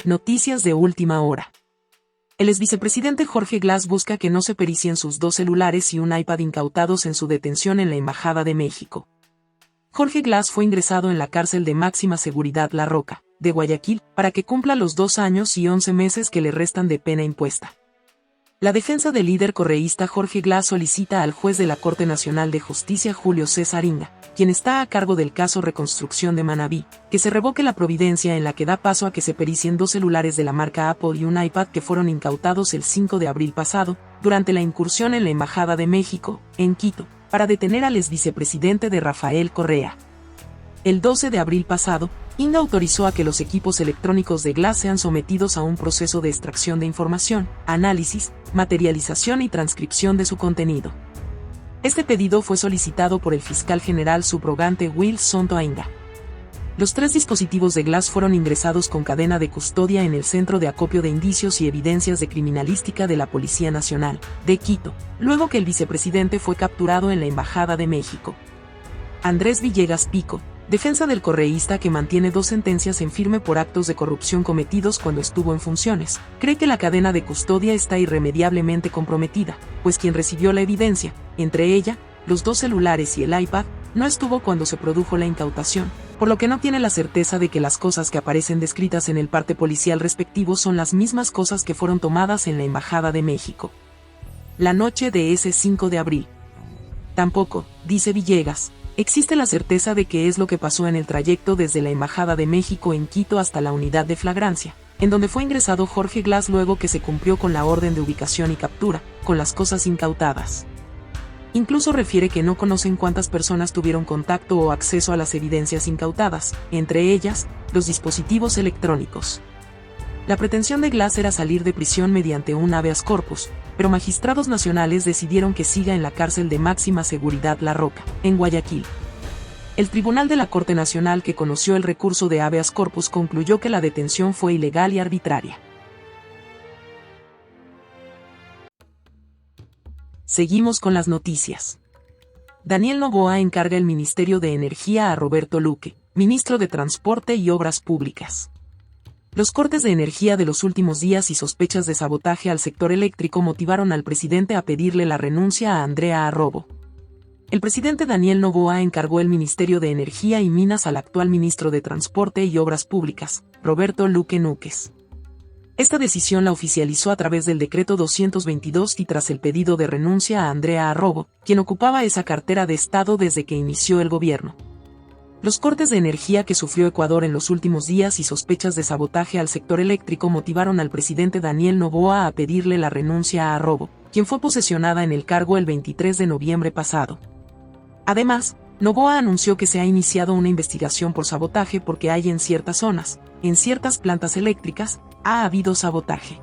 Noticias de última hora. El exvicepresidente Jorge Glas busca que no se pericien sus 2 celulares y un iPad incautados en su detención en la Embajada de México. Jorge Glas fue ingresado en la cárcel de máxima seguridad La Roca, de Guayaquil, para que cumpla los 2 años y 11 meses que le restan de pena impuesta. La defensa del líder correísta Jorge Glas solicita al juez de la Corte Nacional de Justicia Julio César Inga, quien está a cargo del caso Reconstrucción de Manabí, que se revoque la providencia en la que da paso a que se pericien 2 celulares de la marca Apple y un iPad que fueron incautados el 5 de abril pasado, durante la incursión en la Embajada de México, en Quito, para detener al exvicepresidente de Rafael Correa. El 12 de abril pasado, Inga autorizó a que los equipos electrónicos de Glas sean sometidos a un proceso de extracción de información, análisis, materialización y transcripción de su contenido. Este pedido fue solicitado por el fiscal general subrogante Will Sonto Inga. Los 3 dispositivos de Glas fueron ingresados con cadena de custodia en el Centro de Acopio de Indicios y Evidencias de Criminalística de la Policía Nacional, de Quito, luego que el vicepresidente fue capturado en la Embajada de México. Andrés Villegas Pico, defensa del correísta que mantiene 2 sentencias en firme por actos de corrupción cometidos cuando estuvo en funciones, cree que la cadena de custodia está irremediablemente comprometida, pues quien recibió la evidencia, entre ella, los 2 celulares y el iPad, no estuvo cuando se produjo la incautación, por lo que no tiene la certeza de que las cosas que aparecen descritas en el parte policial respectivo son las mismas cosas que fueron tomadas en la Embajada de México. La noche de ese 5 de abril. Tampoco, dice Villegas, existe la certeza de qué es lo que pasó en el trayecto desde la Embajada de México en Quito hasta la unidad de flagrancia, en donde fue ingresado Jorge Glas luego que se cumplió con la orden de ubicación y captura, con las cosas incautadas. Incluso refiere que no conocen cuántas personas tuvieron contacto o acceso a las evidencias incautadas, entre ellas, los dispositivos electrónicos. La pretensión de Glas era salir de prisión mediante un habeas corpus, pero magistrados nacionales decidieron que siga en la cárcel de máxima seguridad La Roca, en Guayaquil. El Tribunal de la Corte Nacional que conoció el recurso de habeas corpus concluyó que la detención fue ilegal y arbitraria. Seguimos con las noticias. Daniel Noboa encarga el Ministerio de Energía a Roberto Luque, ministro de Transporte y Obras Públicas. Los cortes de energía de los últimos días y sospechas de sabotaje al sector eléctrico motivaron al presidente a pedirle la renuncia a Andrea Arrobo. El presidente Daniel Noboa encargó el Ministerio de Energía y Minas al actual ministro de Transporte y Obras Públicas, Roberto Luque Núquez. Esta decisión la oficializó a través del decreto 222 y tras el pedido de renuncia a Andrea Arrobo, quien ocupaba esa cartera de Estado desde que inició el gobierno. Los cortes de energía que sufrió Ecuador en los últimos días y sospechas de sabotaje al sector eléctrico motivaron al presidente Daniel Noboa a pedirle la renuncia a Arrobo, quien fue posesionada en el cargo el 23 de noviembre pasado. Además, Noboa anunció que se ha iniciado una investigación por sabotaje porque hay en ciertas zonas, en ciertas plantas eléctricas, ha habido sabotaje.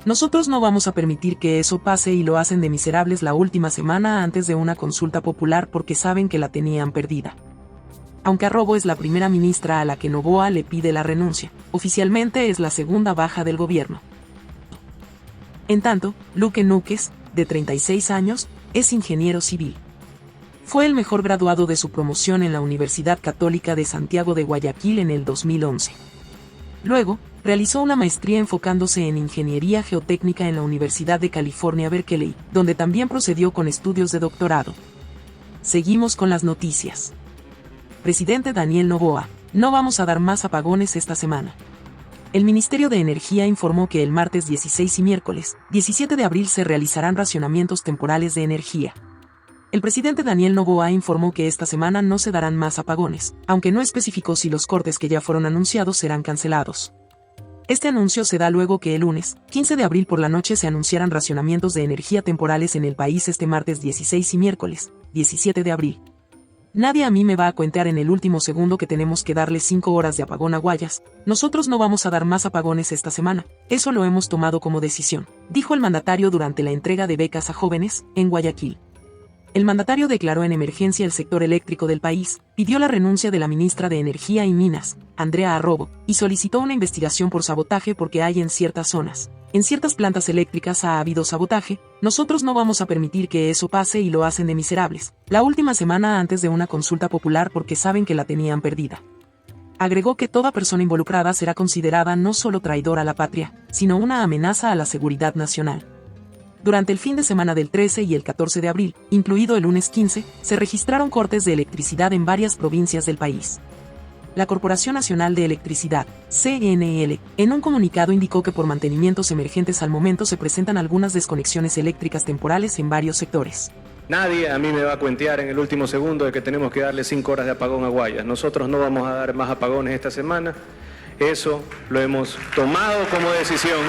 Nosotros no vamos a permitir que eso pase y lo hacen de miserables la última semana antes de una consulta popular porque saben que la tenían perdida. Aunque Arrobo es la primera ministra a la que Noboa le pide la renuncia, oficialmente es la segunda baja del gobierno. En tanto, Luque Núquez, de 36 años, es ingeniero civil. Fue el mejor graduado de su promoción en la Universidad Católica de Santiago de Guayaquil en el 2011. Luego, realizó una maestría enfocándose en ingeniería geotécnica en la Universidad de California Berkeley, donde también procedió con estudios de doctorado. Seguimos con las noticias. Presidente Daniel Noboa, no vamos a dar más apagones esta semana. El Ministerio de Energía informó que el martes 16 y miércoles 17 de abril se realizarán racionamientos temporales de energía. El presidente Daniel Noboa informó que esta semana no se darán más apagones, aunque no especificó si los cortes que ya fueron anunciados serán cancelados. Este anuncio se da luego que el lunes, 15 de abril por la noche se anunciaran racionamientos de energía temporales en el país este martes 16 y miércoles, 17 de abril. Nadie a mí me va a cuentear en el último segundo que tenemos que darle 5 horas de apagón a Guayas, nosotros no vamos a dar más apagones esta semana, eso lo hemos tomado como decisión, dijo el mandatario durante la entrega de becas a jóvenes, en Guayaquil. El mandatario declaró en emergencia el sector eléctrico del país, pidió la renuncia de la ministra de Energía y Minas, Andrea Arrobo, y solicitó una investigación por sabotaje porque hay en ciertas zonas. En ciertas plantas eléctricas ha habido sabotaje, nosotros no vamos a permitir que eso pase y lo hacen de miserables, la última semana antes de una consulta popular porque saben que la tenían perdida. Agregó que toda persona involucrada será considerada no solo traidora a la patria, sino una amenaza a la seguridad nacional. Durante el fin de semana del 13 y el 14 de abril, incluido el lunes 15, se registraron cortes de electricidad en varias provincias del país. La Corporación Nacional de Electricidad, CNL, en un comunicado indicó que por mantenimientos emergentes al momento se presentan algunas desconexiones eléctricas temporales en varios sectores. Nadie a mí me va a cuentear en el último segundo de que tenemos que darle 5 horas de apagón a Guayas. Nosotros no vamos a dar más apagones esta semana. Eso lo hemos tomado como decisión.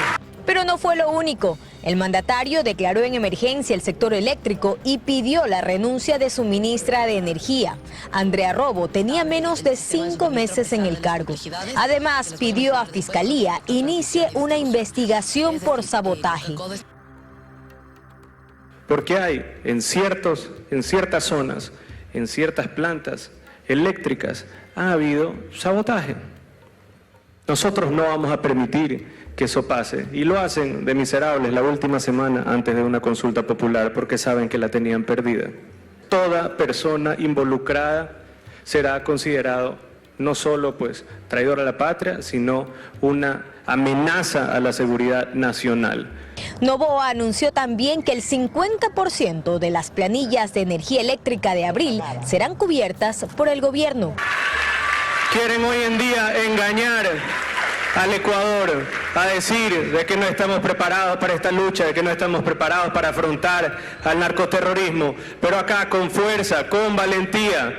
Pero no fue lo único. El mandatario declaró en emergencia el sector eléctrico y pidió la renuncia de su ministra de Energía. Andrea Robo tenía menos de 5 meses en el cargo. Además, pidió a Fiscalía inicie una investigación por sabotaje. Porque hay en ciertas zonas, en ciertas plantas eléctricas, ha habido sabotaje. Nosotros no vamos a permitir que eso pase. Y lo hacen de miserables la última semana antes de una consulta popular porque saben que la tenían perdida. Toda persona involucrada será considerado no solo traidor a la patria, sino una amenaza a la seguridad nacional. Noboa anunció también que el 50% de las planillas de energía eléctrica de abril serán cubiertas por el gobierno. Quieren hoy en día engañar al Ecuador, a decir de que no estamos preparados para esta lucha, de que no estamos preparados para afrontar al narcoterrorismo, pero acá con fuerza, con valentía,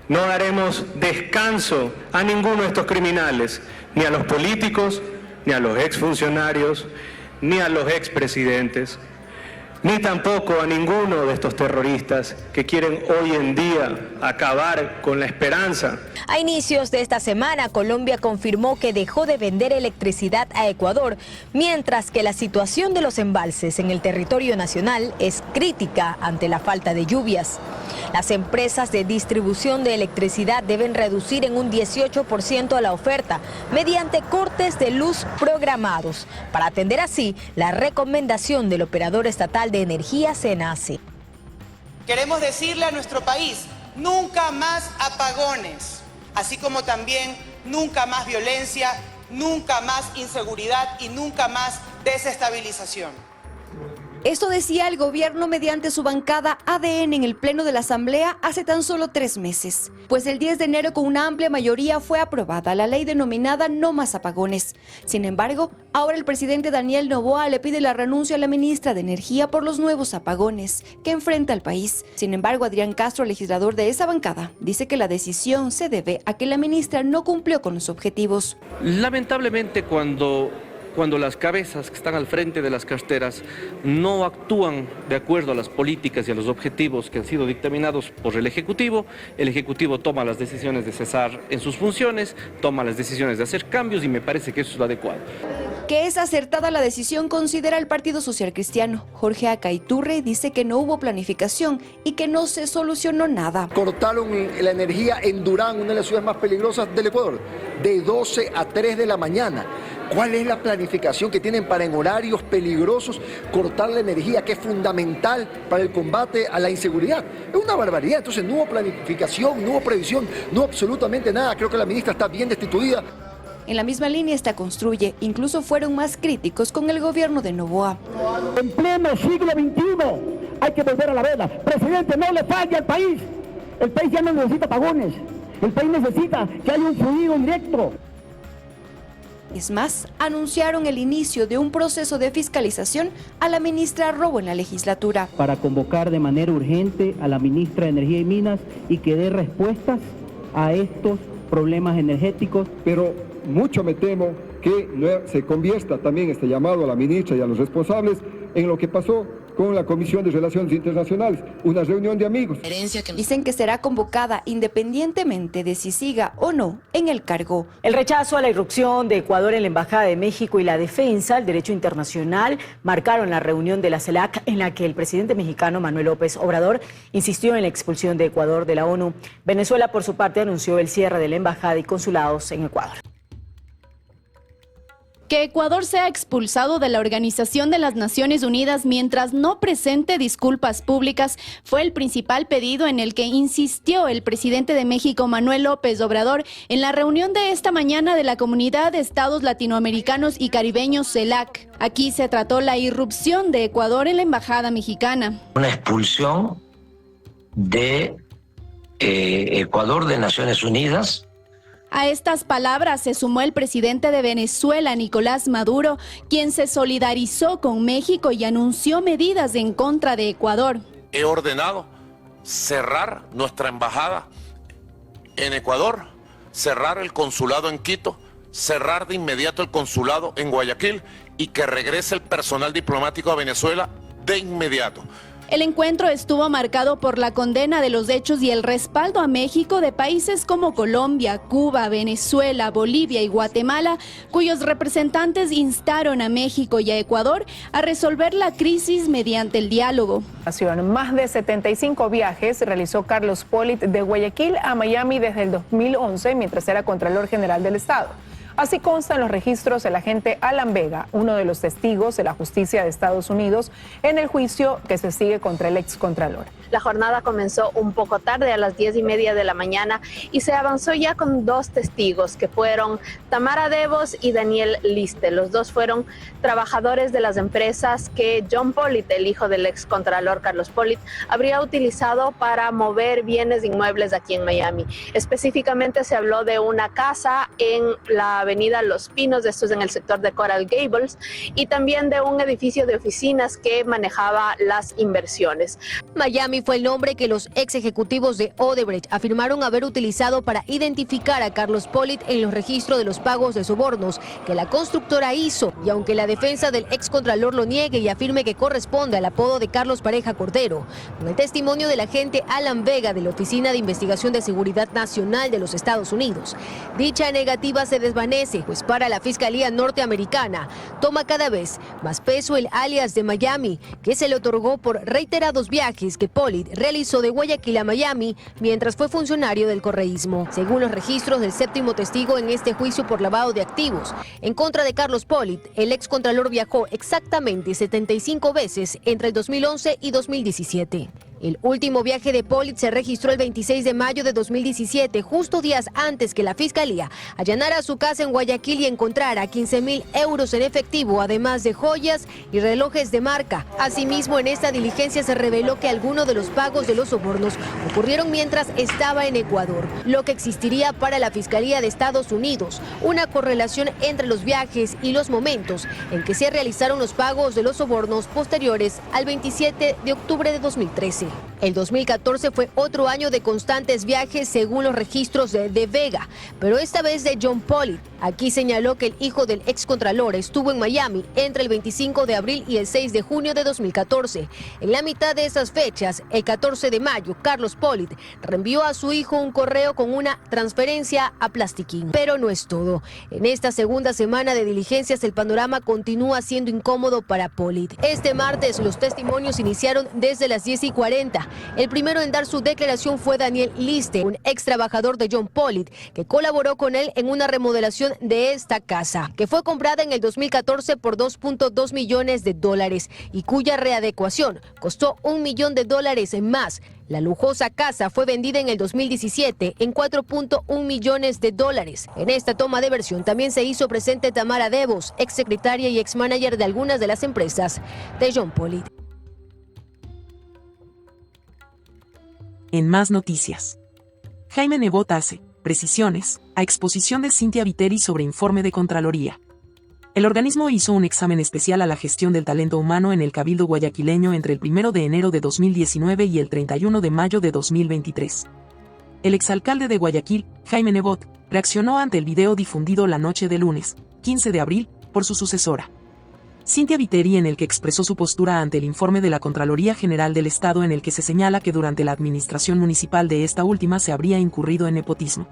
no daremos descanso a ninguno de estos criminales, ni a los políticos, ni a los exfuncionarios, ni a los expresidentes, ni tampoco a ninguno de estos terroristas que quieren hoy en día acabar con la esperanza. A inicios de esta semana, Colombia confirmó que dejó de vender electricidad a Ecuador, mientras que la situación de los embalses en el territorio nacional es crítica ante la falta de lluvias. Las empresas de distribución de electricidad deben reducir en un 18% la oferta mediante cortes de luz programados, para atender así la recomendación del operador estatal de energía SENACE. Queremos decirle a nuestro país, nunca más apagones, así como también nunca más violencia, nunca más inseguridad y nunca más desestabilización. Esto decía el gobierno mediante su bancada ADN en el Pleno de la Asamblea hace tan solo 3 meses. Pues el 10 de enero con una amplia mayoría fue aprobada la ley denominada No Más Apagones. Sin embargo, ahora el presidente Daniel Noboa le pide la renuncia a la ministra de Energía por los nuevos apagones que enfrenta el país. Sin embargo, Adrián Castro, legislador de esa bancada, dice que la decisión se debe a que la ministra no cumplió con los objetivos. Lamentablemente, cuando las cabezas que están al frente de las carteras no actúan de acuerdo a las políticas y a los objetivos que han sido dictaminados por el Ejecutivo toma las decisiones de cesar en sus funciones, toma las decisiones de hacer cambios y me parece que eso es lo adecuado. Que es acertada la decisión considera el Partido Social Cristiano. Jorge Acaiturre dice que no hubo planificación y que no se solucionó nada. Cortaron la energía en Durán, una de las ciudades más peligrosas del Ecuador, de 12 a 3 de la mañana. ¿Cuál es la planificación que tienen para en horarios peligrosos cortar la energía, que es fundamental para el combate a la inseguridad? Es una barbaridad. Entonces no hubo planificación, no hubo previsión, no hubo absolutamente nada. Creo que la ministra está bien destituida. En la misma línea está Construye, incluso fueron más críticos con el gobierno de Noboa. En pleno siglo XXI hay que volver a la vela. Presidente, no le falle al país. El país ya no necesita apagones. El país necesita que haya un fluido directo. Es más, anunciaron el inicio de un proceso de fiscalización a la ministra Robo en la legislatura. Para convocar de manera urgente a la ministra de Energía y Minas y que dé respuestas a estos problemas energéticos. Pero mucho me temo que se convierta también este llamado a la ministra y a los responsables en lo que pasó con la Comisión de Relaciones Internacionales, una reunión de amigos. Dicen que será convocada independientemente de si siga o no en el cargo. El rechazo a la irrupción de Ecuador en la Embajada de México y la defensa del derecho internacional marcaron la reunión de la CELAC, en la que el presidente mexicano Manuel López Obrador insistió en la expulsión de Ecuador de la ONU. Venezuela, por su parte, anunció el cierre de la embajada y consulados en Ecuador. Que Ecuador sea expulsado de la Organización de las Naciones Unidas mientras no presente disculpas públicas fue el principal pedido en el que insistió el presidente de México, Manuel López Obrador, en la reunión de esta mañana de la Comunidad de Estados Latinoamericanos y Caribeños, CELAC. Aquí se trató la irrupción de Ecuador en la embajada mexicana. Una expulsión de Ecuador de Naciones Unidas. A estas palabras se sumó el presidente de Venezuela, Nicolás Maduro, quien se solidarizó con México y anunció medidas en contra de Ecuador. He ordenado cerrar nuestra embajada en Ecuador, cerrar el consulado en Quito, cerrar de inmediato el consulado en Guayaquil y que regrese el personal diplomático a Venezuela de inmediato. El encuentro estuvo marcado por la condena de los hechos y el respaldo a México de países como Colombia, Cuba, Venezuela, Bolivia y Guatemala, cuyos representantes instaron a México y a Ecuador a resolver la crisis mediante el diálogo. Más de 75 viajes realizó Carlos Pollitt de Guayaquil a Miami desde el 2011 mientras era Contralor General del Estado. Así consta en los registros el agente Alan Vega, uno de los testigos de la justicia de Estados Unidos en el juicio que se sigue contra el excontralor. La jornada comenzó un poco tarde, a las 10:30 de la mañana, y se avanzó ya con dos testigos, que fueron Tamara Devos y Daniel Liste. Los dos fueron trabajadores de las empresas que John Pollitt, el hijo del excontralor Carlos Pollitt, habría utilizado para mover bienes inmuebles aquí en Miami. Específicamente se habló de una casa en la avenida Los Pinos, esto es en el sector de Coral Gables, y también de un edificio de oficinas que manejaba las inversiones. Miami fue el nombre que los ex ejecutivos de Odebrecht afirmaron haber utilizado para identificar a Carlos Pollitt en los registros de los pagos de sobornos que la constructora hizo, y aunque la defensa del excontralor lo niegue y afirme que corresponde al apodo de Carlos Pareja Cordero, con el testimonio del agente Alan Vega de la Oficina de Investigación de Seguridad Nacional de los Estados Unidos, dicha negativa se desvanece, pues para la Fiscalía norteamericana toma cada vez más peso el alias de Miami, que se le otorgó por reiterados viajes que Pollitt realizó de Guayaquil a Miami mientras fue funcionario del correísmo. Según los registros del séptimo testigo en este juicio por lavado de activos en contra de Carlos Pollitt, el excontralor viajó exactamente 75 veces entre el 2011 y 2017. El último viaje de Pollitt se registró el 26 de mayo de 2017, justo días antes que la Fiscalía allanara su casa en Guayaquil y encontrara 15.000 euros en efectivo, además de joyas y relojes de marca. Asimismo, en esta diligencia se reveló que algunos de los pagos de los sobornos ocurrieron mientras estaba en Ecuador, lo que existiría para la Fiscalía de Estados Unidos una correlación entre los viajes y los momentos en que se realizaron los pagos de los sobornos posteriores al 27 de octubre de 2013. El 2014 fue otro año de constantes viajes según los registros de Vega, pero esta vez de John Pollitt. Aquí señaló que el hijo del excontralor estuvo en Miami entre el 25 de abril y el 6 de junio de 2014. En la mitad de esas fechas, el 14 de mayo, Carlos Pollitt reenvió a su hijo un correo con una transferencia a Plastiquín. Pero no es todo. En esta segunda semana de diligencias, el panorama continúa siendo incómodo para Pollitt. Este martes, los testimonios iniciaron desde las 10:40. El primero en dar su declaración fue Daniel Liste, un ex trabajador de John Pollitt, que colaboró con él en una remodelación de esta casa, que fue comprada en el 2014 por $2.2 millones y cuya readecuación costó $1 millón más. La lujosa casa fue vendida en el 2017 en $4.1 millones. En esta toma de versión también se hizo presente Tamara Devos, ex secretaria y ex manager de algunas de las empresas de John Pollitt. En más noticias, Jaime Nebot hace precisiones a exposición de Cynthia Viteri sobre informe de Contraloría. El organismo hizo un examen especial a la gestión del talento humano en el Cabildo guayaquileño entre el 1 de enero de 2019 y el 31 de mayo de 2023. El exalcalde de Guayaquil, Jaime Nebot, reaccionó ante el video difundido la noche de lunes, 15 de abril, por su sucesora, Cynthia Viteri, en el que expresó su postura ante el informe de la Contraloría General del Estado en el que se señala que durante la administración municipal de esta última se habría incurrido en nepotismo.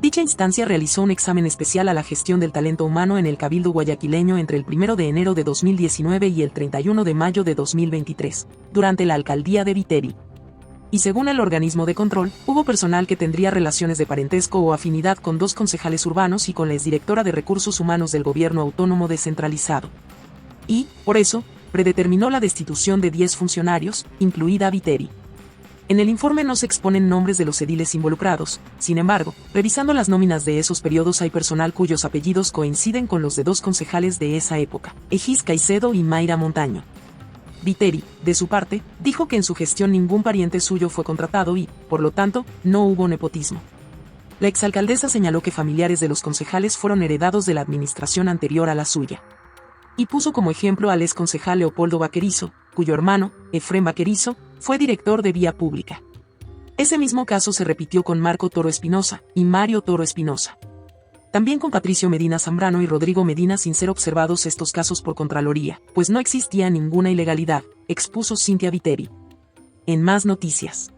Dicha instancia realizó un examen especial a la gestión del talento humano en el Cabildo guayaquileño entre el 1 de enero de 2019 y el 31 de mayo de 2023, durante la alcaldía de Viteri. Y según el organismo de control, hubo personal que tendría relaciones de parentesco o afinidad con 2 concejales urbanos y con la exdirectora de Recursos Humanos del Gobierno Autónomo Descentralizado. Y, por eso, predeterminó la destitución de 10 funcionarios, incluida Viteri. En el informe no se exponen nombres de los ediles involucrados, sin embargo, revisando las nóminas de esos periodos hay personal cuyos apellidos coinciden con los de 2 concejales de esa época, Egis Caicedo y Mayra Montaño. Viteri, de su parte, dijo que en su gestión ningún pariente suyo fue contratado y, por lo tanto, no hubo nepotismo. La exalcaldesa señaló que familiares de los concejales fueron heredados de la administración anterior a la suya. Y puso como ejemplo al exconcejal Leopoldo Vaquerizo, cuyo hermano, Efrén Vaquerizo, fue director de Vía Pública. Ese mismo caso se repitió con Marco Toro Espinosa y Mario Toro Espinosa. También con Patricio Medina Zambrano y Rodrigo Medina sin ser observados estos casos por Contraloría, pues no existía ninguna ilegalidad, expuso Cintia Viteri. En más noticias.